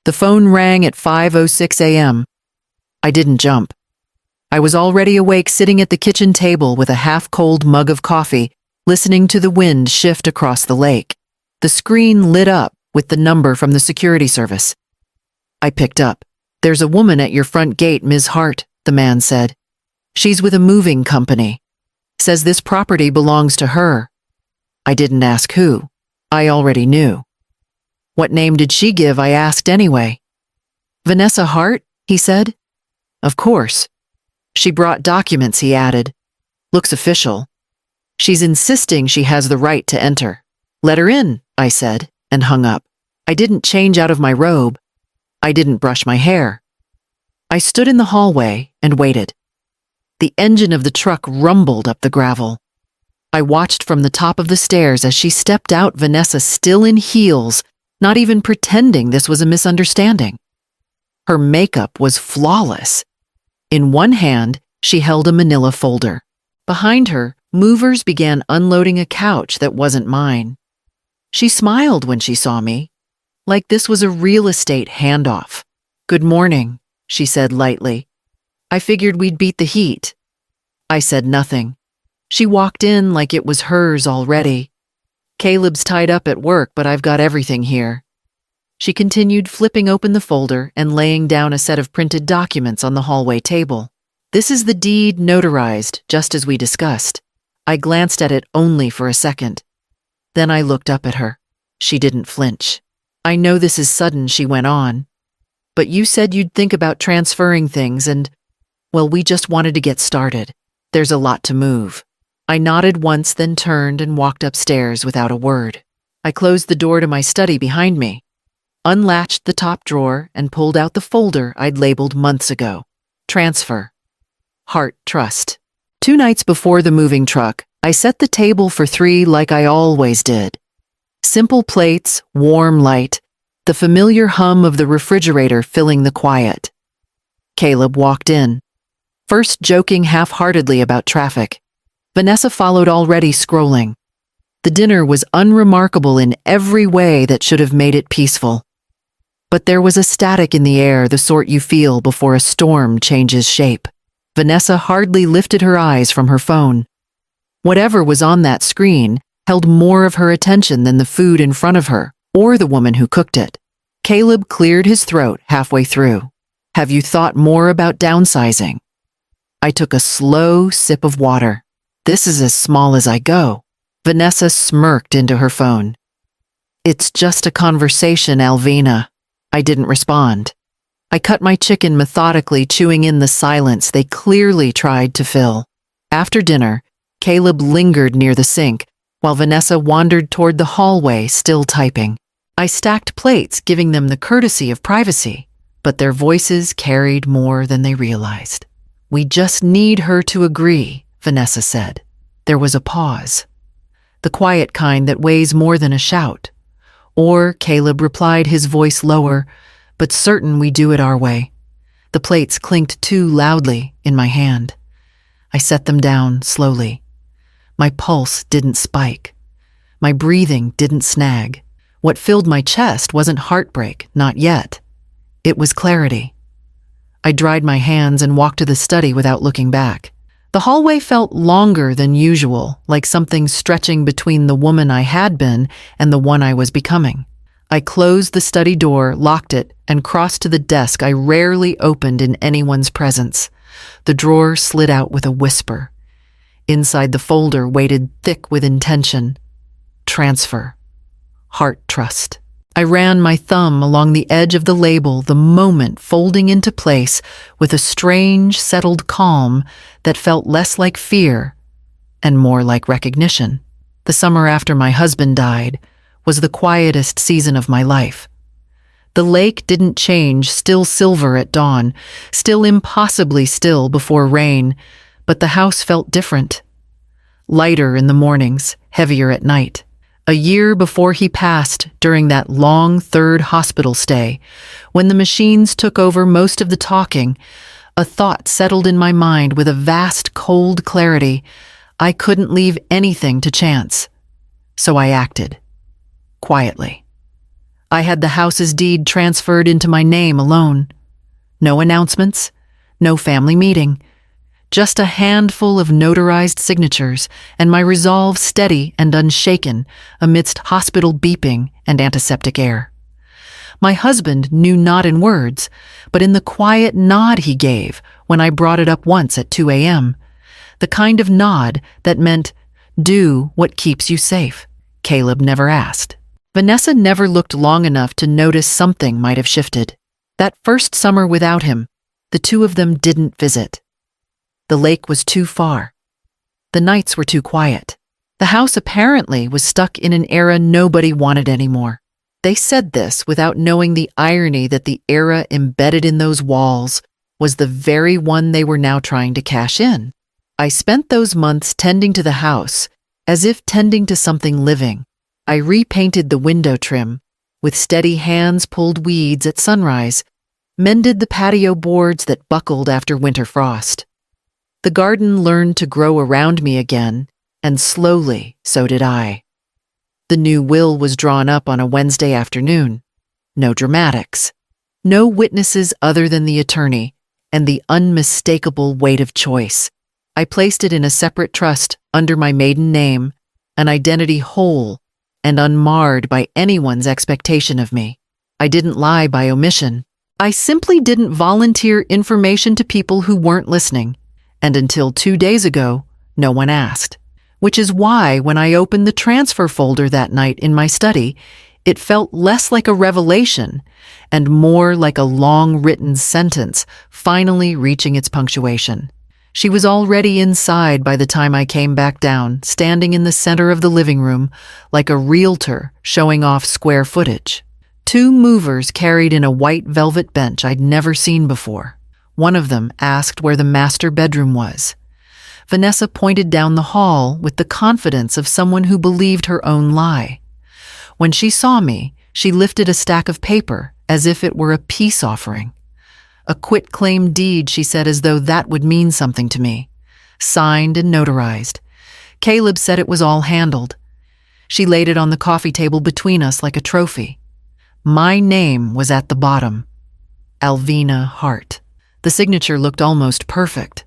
The phone rang at 5:06 a.m. I didn't jump. I was already awake, sitting at the kitchen table with a half-cold mug of coffee, listening to the wind shift across the lake. The screen lit up with the number from the security service. I picked up. "There's a woman at your front gate, Ms. Hart," the man said. "She's with a moving company. Says this property belongs to her." I didn't ask who. I already knew. "What name did she give?" I asked anyway. "Vanessa Hart," he said. "Of course. She brought documents," he added. "Looks official. She's insisting she has the right to enter." "Let her in," I said, and hung up. I didn't change out of my robe. I didn't brush my hair. I stood in the hallway and waited. The engine of the truck rumbled up the gravel. I watched from the top of the stairs as she stepped out, Vanessa still in heels, not even pretending this was a misunderstanding. Her makeup was flawless. In one hand, she held a manila folder. Behind her, movers began unloading a couch that wasn't mine. She smiled when she saw me, like this was a real estate handoff. "Good morning," she said lightly. "I figured we'd beat the heat." I said nothing. She walked in like it was hers already. "Caleb's tied up at work, but I've got everything here." She continued, flipping open the folder and laying down a set of printed documents on the hallway table. "This is the deed notarized, just as we discussed." I glanced at it only for a second. Then I looked up at her. She didn't flinch. "I know this is sudden," she went on, "but you said you'd think about transferring things and, well, we just wanted to get started. There's a lot to move." I nodded once, then turned and walked upstairs without a word. I closed the door to my study behind me, unlatched the top drawer, and pulled out the folder I'd labeled months ago. Transfer. Hart Trust. 2 nights before the moving truck, I set the table for 3 like I always did. Simple plates, warm light, the familiar hum of the refrigerator filling the quiet. Caleb walked in, first joking half-heartedly about traffic. Vanessa followed, already scrolling. The dinner was unremarkable in every way that should have made it peaceful. But there was a static in the air, the sort you feel before a storm changes shape. Vanessa hardly lifted her eyes from her phone. Whatever was on that screen held more of her attention than the food in front of her, or the woman who cooked it. Caleb cleared his throat halfway through. "Have you thought more about downsizing?" I took a slow sip of water. "This is as small as I go." Vanessa smirked into her phone. "It's just a conversation, Alvina." I didn't respond. I cut my chicken methodically, chewing in the silence they clearly tried to fill. After dinner, Caleb lingered near the sink, while Vanessa wandered toward the hallway, still typing. I stacked plates, giving them the courtesy of privacy, but their voices carried more than they realized. "We just need her to agree," Vanessa said. There was a pause. "The quiet kind that weighs more than a shout." Or, Caleb replied, his voice lower, "but certain we do it our way." The plates clinked too loudly in my hand. I set them down slowly. My pulse didn't spike. My breathing didn't snag. What filled my chest wasn't heartbreak, not yet. It was clarity. I dried my hands and walked to the study without looking back. The hallway felt longer than usual, like something stretching between the woman I had been and the one I was becoming. I closed the study door, locked it, and crossed to the desk I rarely opened in anyone's presence. The drawer slid out with a whisper. Inside the folder waited thick with intention. Transfer. Hart Trust. I ran my thumb along the edge of the label, the moment folding into place with a strange, settled calm that felt less like fear and more like recognition. The summer after my husband died was the quietest season of my life. The lake didn't change, still silver at dawn, still impossibly still before rain, but the house felt different. Lighter in the mornings, heavier at night. A year before he passed, during that long 3rd hospital stay, when the machines took over most of the talking, a thought settled in my mind with a vast, cold clarity. I couldn't leave anything to chance. So I acted. Quietly. I had the house's deed transferred into my name alone. No announcements, no family meeting, just a handful of notarized signatures and my resolve steady and unshaken amidst hospital beeping and antiseptic air. My husband knew not in words, but in the quiet nod he gave when I brought it up once at 2 a.m., the kind of nod that meant, do what keeps you safe. Caleb never asked. Vanessa never looked long enough to notice something might have shifted. That first summer without him, the two of them didn't visit. The lake was too far. The nights were too quiet. The house apparently was stuck in an era nobody wanted anymore. They said this without knowing the irony that the era embedded in those walls was the very one they were now trying to cash in. I spent those months tending to the house, as if tending to something living. I repainted the window trim, with steady hands pulled weeds at sunrise, mended the patio boards that buckled after winter frost. The garden learned to grow around me again, and slowly so did I. The new will was drawn up on a Wednesday afternoon. No dramatics. No witnesses other than the attorney, and the unmistakable weight of choice. I placed it in a separate trust under my maiden name, an identity whole and unmarred by anyone's expectation of me. I didn't lie by omission. I simply didn't volunteer information to people who weren't listening, and until 2 days ago, no one asked. Which is why when I opened the transfer folder that night in my study, it felt less like a revelation and more like a long-written sentence finally reaching its punctuation. She was already inside by the time I came back down, standing in the center of the living room like a realtor showing off square footage. 2 movers carried in a white velvet bench I'd never seen before. One of them asked where the master bedroom was. Vanessa pointed down the hall with the confidence of someone who believed her own lie. When she saw me, she lifted a stack of paper as if it were a peace offering. A quitclaim deed, she said, as though that would mean something to me. Signed and notarized. Caleb said it was all handled. She laid it on the coffee table between us like a trophy. My name was at the bottom. Alvina Hart. The signature looked almost perfect.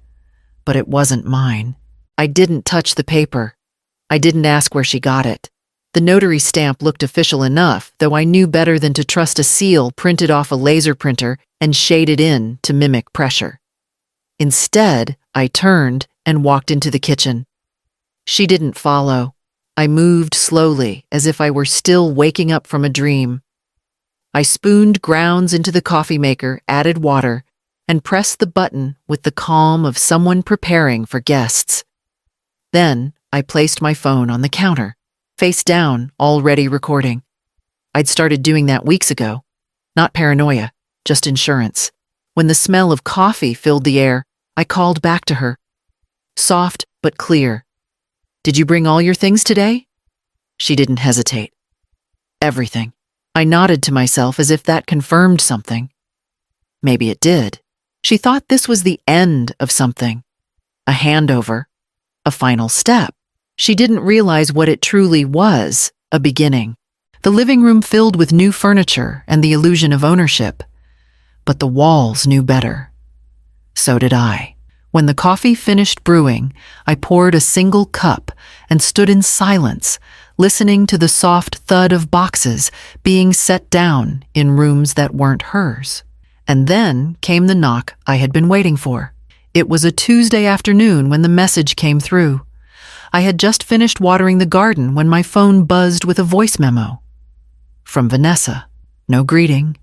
But it wasn't mine. I didn't touch the paper. I didn't ask where she got it. The notary stamp looked official enough, though I knew better than to trust a seal printed off a laser printer and shaded in to mimic pressure. Instead, I turned and walked into the kitchen. She didn't follow. I moved slowly, as if I were still waking up from a dream. I spooned grounds into the coffee maker, added water, and pressed the button with the calm of someone preparing for guests. Then I placed my phone on the counter, face down, already recording. I'd started doing that weeks ago. Not paranoia, just insurance. When the smell of coffee filled the air, I called back to her. Soft but clear. Did you bring all your things today? She didn't hesitate. Everything. I nodded to myself as if that confirmed something. Maybe it did. She thought this was the end of something. A handover. A final step. She didn't realize what it truly was, a beginning. The living room filled with new furniture and the illusion of ownership. But the walls knew better. So did I. When the coffee finished brewing, I poured a single cup and stood in silence, listening to the soft thud of boxes being set down in rooms that weren't hers. And then came the knock I had been waiting for. It was a Tuesday afternoon when the message came through. I had just finished watering the garden when my phone buzzed with a voice memo. From Vanessa. No greeting.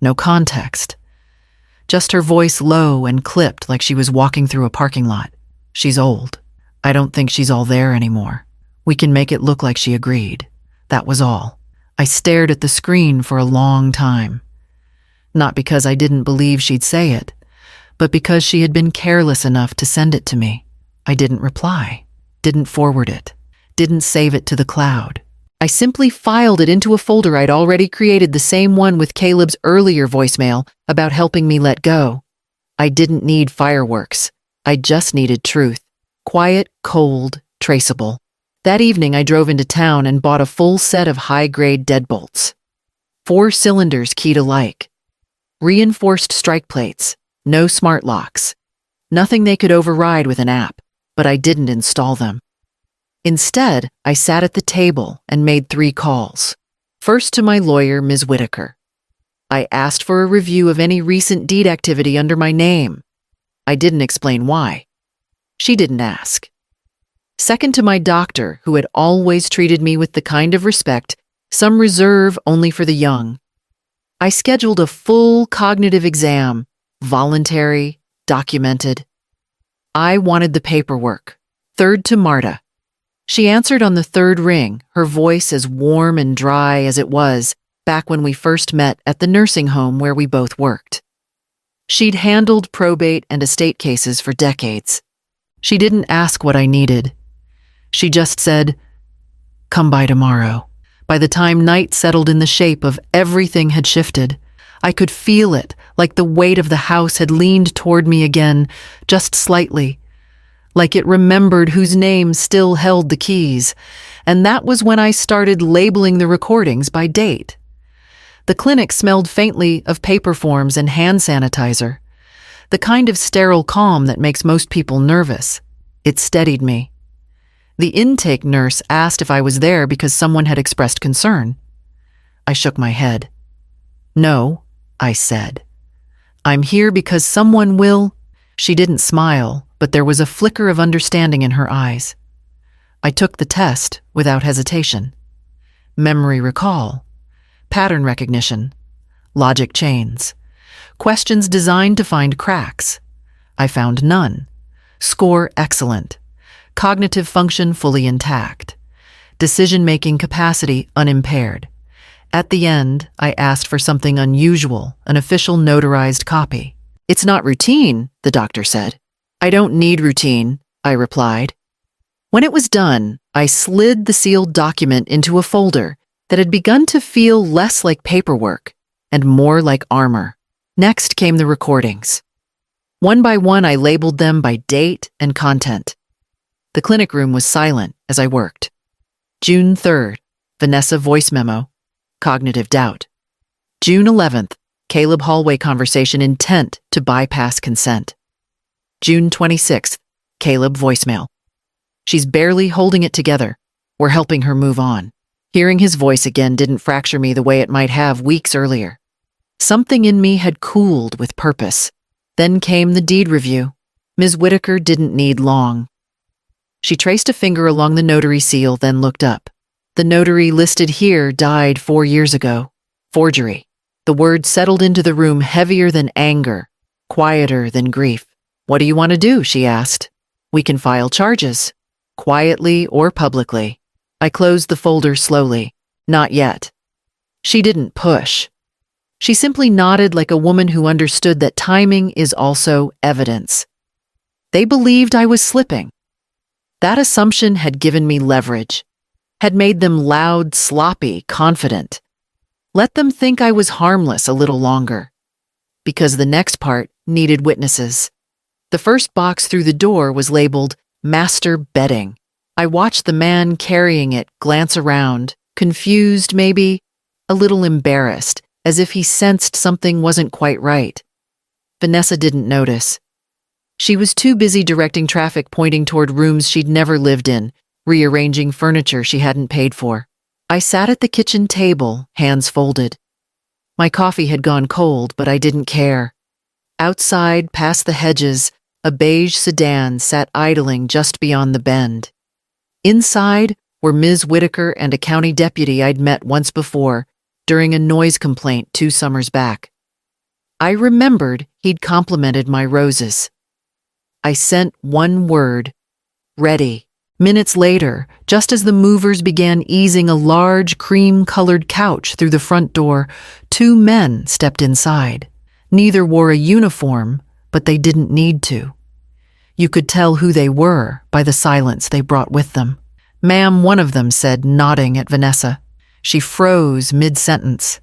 No context. Just her voice low and clipped like she was walking through a parking lot. She's old. I don't think she's all there anymore. We can make it look like she agreed. That was all. I stared at the screen for a long time. Not because I didn't believe she'd say it, but because she had been careless enough to send it to me. I didn't reply, didn't forward it, didn't save it to the cloud. I simply filed it into a folder I'd already created, the same one with Caleb's earlier voicemail about helping me let go. I didn't need fireworks. I just needed truth. Quiet, cold, traceable. That evening I drove into town and bought a full set of high-grade deadbolts. 4 cylinders keyed alike. Reinforced strike plates, no smart locks. Nothing they could override with an app, but I didn't install them. Instead, I sat at the table and made 3 calls. First to my lawyer, Ms. Whitaker. I asked for a review of any recent deed activity under my name. I didn't explain why. She didn't ask. Second to my doctor, who had always treated me with the kind of respect some reserve only for the young. I scheduled a full cognitive exam, voluntary, documented. I wanted the paperwork. Third to Marta. She answered on the 3rd ring, her voice as warm and dry as it was back when we first met at the nursing home where we both worked. She'd handled probate and estate cases for decades. She didn't ask what I needed. She just said, "Come by tomorrow." By the time night settled in, the shape of everything had shifted. I could feel it, like the weight of the house had leaned toward me again, just slightly, like it remembered whose name still held the keys. And that was when I started labeling the recordings by date. The clinic smelled faintly of paper forms and hand sanitizer, the kind of sterile calm that makes most people nervous. It steadied me. The intake nurse asked if I was there because someone had expressed concern. I shook my head. "No," I said. "I'm here because someone will—" She didn't smile, but there was a flicker of understanding in her eyes. I took the test without hesitation. Memory recall, pattern recognition, logic chains, questions designed to find cracks. I found none. Score excellent. Cognitive function fully intact. Decision-making capacity unimpaired. At the end, I asked for something unusual, an official notarized copy. "It's not routine," the doctor said. "I don't need routine," I replied. When it was done, I slid the sealed document into a folder that had begun to feel less like paperwork and more like armor. Next came the recordings. One by one, I labeled them by date and content. The clinic room was silent as I worked. June 3rd, Vanessa voice memo, cognitive doubt. June 11th, Caleb hallway conversation intent to bypass consent. June 26th, Caleb voicemail. "She's barely holding it together. We're helping her move on." Hearing his voice again didn't fracture me the way it might have weeks earlier. Something in me had cooled with purpose. Then came the deed review. Ms. Whitaker didn't need long. She traced a finger along the notary seal, then looked up. The notary listed here died 4 years ago. Forgery. The word settled into the room heavier than anger, quieter than grief. "What do you want to do?" she asked. "We can file charges, quietly or publicly." I closed the folder slowly. "Not yet." She didn't push. She simply nodded like a woman who understood that timing is also evidence. They believed I was slipping. That assumption had given me leverage, had made them loud, sloppy, confident. Let them think I was harmless a little longer. Because the next part needed witnesses. The first box through the door was labeled Master Bedding. I watched the man carrying it glance around, confused maybe, a little embarrassed, as if he sensed something wasn't quite right. Vanessa didn't notice. She was too busy directing traffic pointing toward rooms she'd never lived in, rearranging furniture she hadn't paid for. I sat at the kitchen table, hands folded. My coffee had gone cold, but I didn't care. Outside, past the hedges, a beige sedan sat idling just beyond the bend. Inside were Ms. Whitaker and a county deputy I'd met once before, during a noise complaint 2 summers back. I remembered he'd complimented my roses. I sent one word, ready. Minutes later, just as the movers began easing a large cream-colored couch through the front door, 2 men stepped inside. Neither wore a uniform, but they didn't need to. You could tell who they were by the silence they brought with them. "Ma'am," one of them said, nodding at Vanessa. She froze mid-sentence,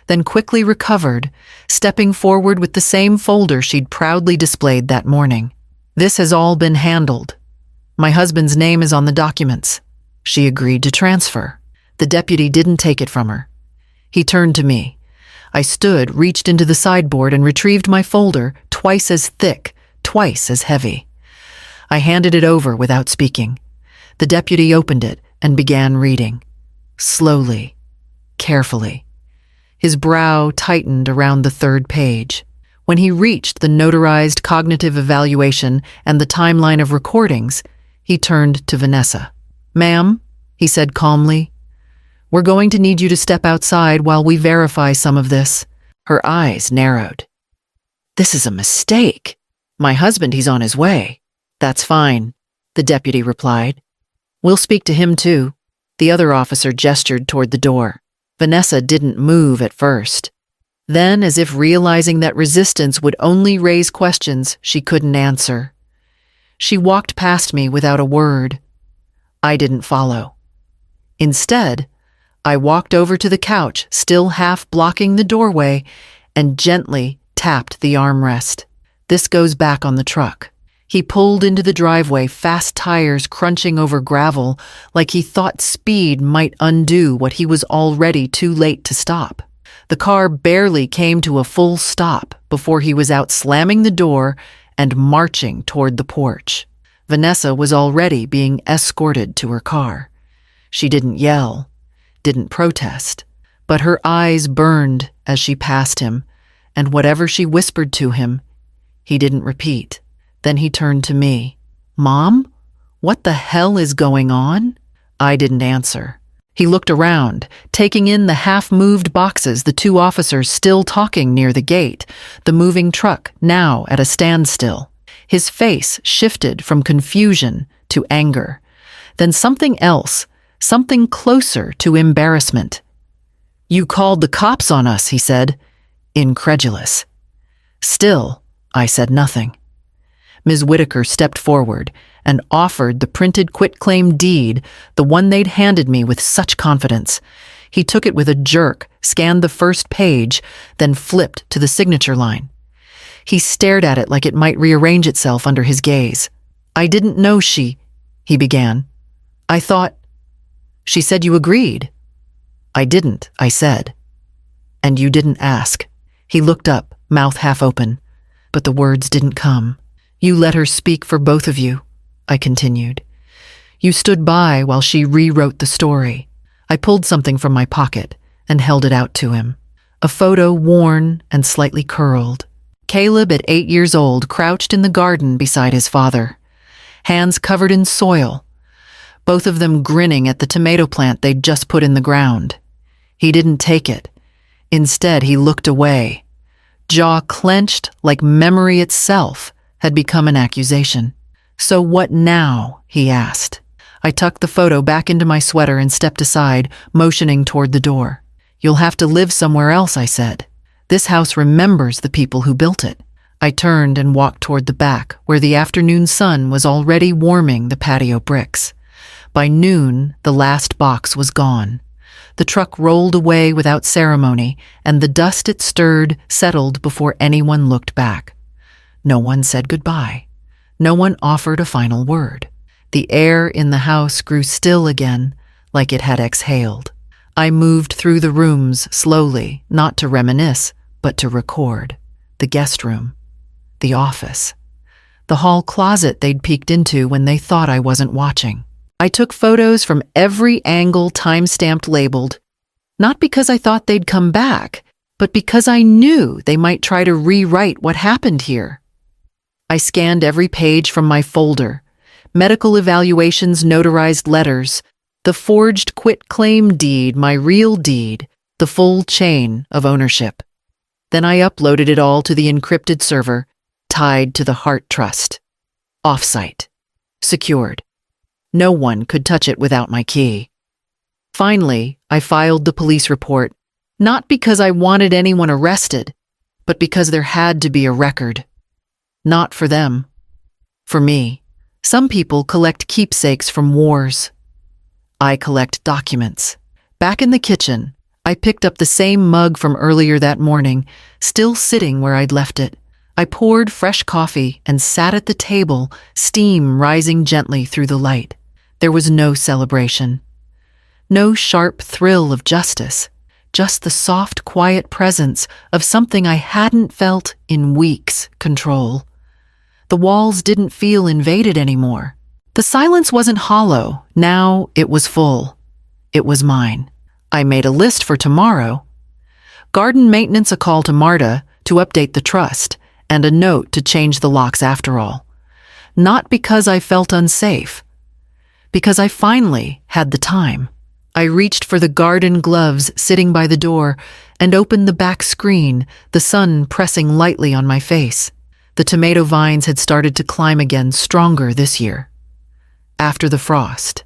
then quickly recovered, stepping forward with the same folder she'd proudly displayed that morning. "This has all been handled. My husband's name is on the documents." She agreed to transfer. The deputy didn't take it from her. He turned to me. I stood, reached into the sideboard, and retrieved my folder, twice as thick, twice as heavy. I handed it over without speaking. The deputy opened it and began reading. Slowly, carefully. His brow tightened around the third page. When he reached the notarized cognitive evaluation and the timeline of recordings, he turned to Vanessa. "Ma'am," he said calmly, "we're going to need you to step outside while we verify some of this." Her eyes narrowed. "This is a mistake. My husband, he's on his way." "That's fine," the deputy replied. "We'll speak to him too." The other officer gestured toward the door. Vanessa didn't move at first. Then, as if realizing that resistance would only raise questions she couldn't answer, she walked past me without a word. I didn't follow. Instead, I walked over to the couch, still half blocking the doorway, and gently tapped the armrest. "This goes back on the truck." He pulled into the driveway, fast tires crunching over gravel, like he thought speed might undo what he was already too late to stop. The car barely came to a full stop before he was out slamming the door and marching toward the porch. Vanessa was already being escorted to her car. She didn't yell, didn't protest, but her eyes burned as she passed him, and whatever she whispered to him, he didn't repeat. Then he turned to me. "Mom, what the hell is going on?" I didn't answer. He looked around, taking in the half-moved boxes, the two officers still talking near the gate, the moving truck now at a standstill. His face shifted from confusion to anger, then something else, something closer to embarrassment. "You called the cops on us," he said, incredulous. Still, I said nothing. Ms. Whitaker stepped forward and offered the printed quitclaim deed, the one they'd handed me with such confidence. He took it with a jerk, scanned the first page, then flipped to the signature line. He stared at it like it might rearrange itself under his gaze. "I didn't know he began. "I thought—" "She said you agreed." "I didn't," I said. "And you didn't ask." He looked up, mouth half open, but the words didn't come. "You let her speak for both of you," I continued. "You stood by while she rewrote the story." I pulled something from my pocket and held it out to him. A photo worn and slightly curled. Caleb, at 8 years old, crouched in the garden beside his father, hands covered in soil, both of them grinning at the tomato plant they'd just put in the ground. He didn't take it. Instead, he looked away, jaw clenched like memory itself had become an accusation. "So what now?" he asked. I tucked the photo back into my sweater and stepped aside, motioning toward the door. "You'll have to live somewhere else," I said. "This house remembers the people who built it." I turned and walked toward the back, where the afternoon sun was already warming the patio bricks. By noon, the last box was gone. The truck rolled away without ceremony, and the dust it stirred settled before anyone looked back. No one said goodbye. No one offered a final word. The air in the house grew still again, like it had exhaled. I moved through the rooms slowly, not to reminisce, but to record. The guest room. The office. The hall closet they'd peeked into when they thought I wasn't watching. I took photos from every angle, time-stamped, labeled, not because I thought they'd come back, but because I knew they might try to rewrite what happened here. I scanned every page from my folder, medical evaluations, notarized letters, the forged quitclaim deed, my real deed, the full chain of ownership. Then I uploaded it all to the encrypted server, tied to the Hart Trust. Off-site. Secured. No one could touch it without my key. Finally, I filed the police report, not because I wanted anyone arrested, but because there had to be a record. Not for them. For me. Some people collect keepsakes from wars. I collect documents. Back in the kitchen, I picked up the same mug from earlier that morning, still sitting where I'd left it. I poured fresh coffee and sat at the table, steam rising gently through the light. There was no celebration. No sharp thrill of justice. just the soft, quiet presence of something I hadn't felt in weeks. Control. The walls didn't feel invaded anymore. The silence wasn't hollow. Now it was full. It was mine. I made a list for tomorrow. Garden maintenance, a call to Marta to update the trust, and a note to change the locks after all. Not because I felt unsafe, because I finally had the time. I reached for the garden gloves sitting by the door and opened the back screen, the sun pressing lightly on my face. The tomato vines had started to climb again, stronger this year. After the frost.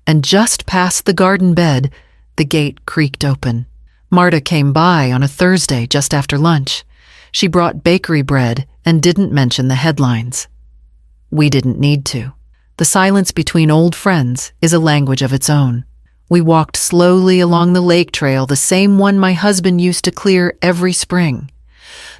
And just past the garden bed, the gate creaked open. Marta came by on a Thursday just after lunch. She brought bakery bread and didn't mention the headlines. We didn't need to. The silence between old friends is a language of its own. We walked slowly along the lake trail, the same one my husband used to clear every spring.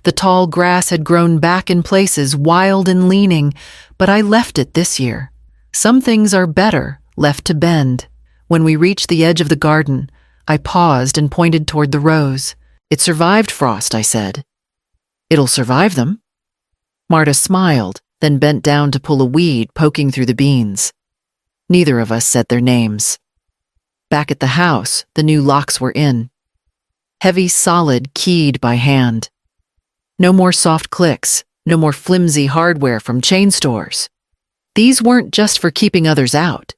The tall grass had grown back in places, wild and leaning, but I left it this year. Some things are better left to bend. When we reached the edge of the garden, I paused and pointed toward the rose. It survived frost, I said. It'll survive them. Marta smiled, then bent down to pull a weed poking through the beans. Neither of us said their names. Back at the house, the new locks were in. Heavy, solid, keyed by hand. No more soft clicks, no more flimsy hardware from chain stores. These weren't just for keeping others out.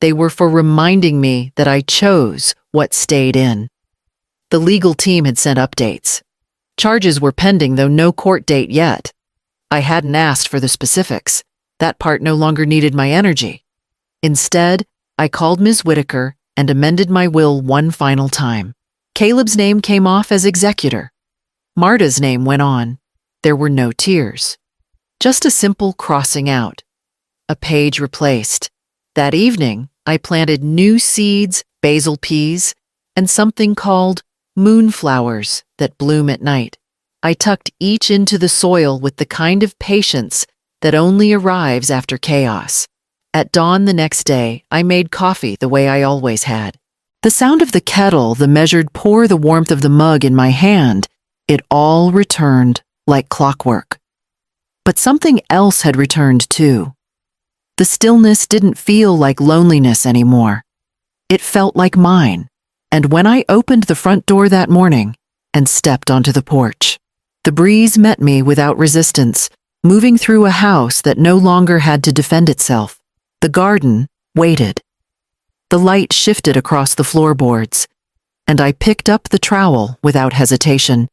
They were for reminding me that I chose what stayed in. The legal team had sent updates. Charges were pending, though no court date yet. I hadn't asked for the specifics. That part no longer needed my energy. Instead, I called Ms. Whitaker and amended my will one final time. Caleb's name came off as executor. Marta's name went on. There were no tears. Just a simple crossing out. A page replaced. That evening, I planted new seeds, basil peas, and something called moonflowers that bloom at night. I tucked each into the soil with the kind of patience that only arrives after chaos. At dawn the next day, I made coffee the way I always had. The sound of the kettle, the measured pour, the warmth of the mug in my hand, it all returned like clockwork. But something else had returned too. The stillness didn't feel like loneliness anymore. It felt like mine. And when I opened the front door that morning and stepped onto the porch, the breeze met me without resistance, moving through a house that no longer had to defend itself. The garden waited. The light shifted across the floorboards, and I picked up the trowel without hesitation.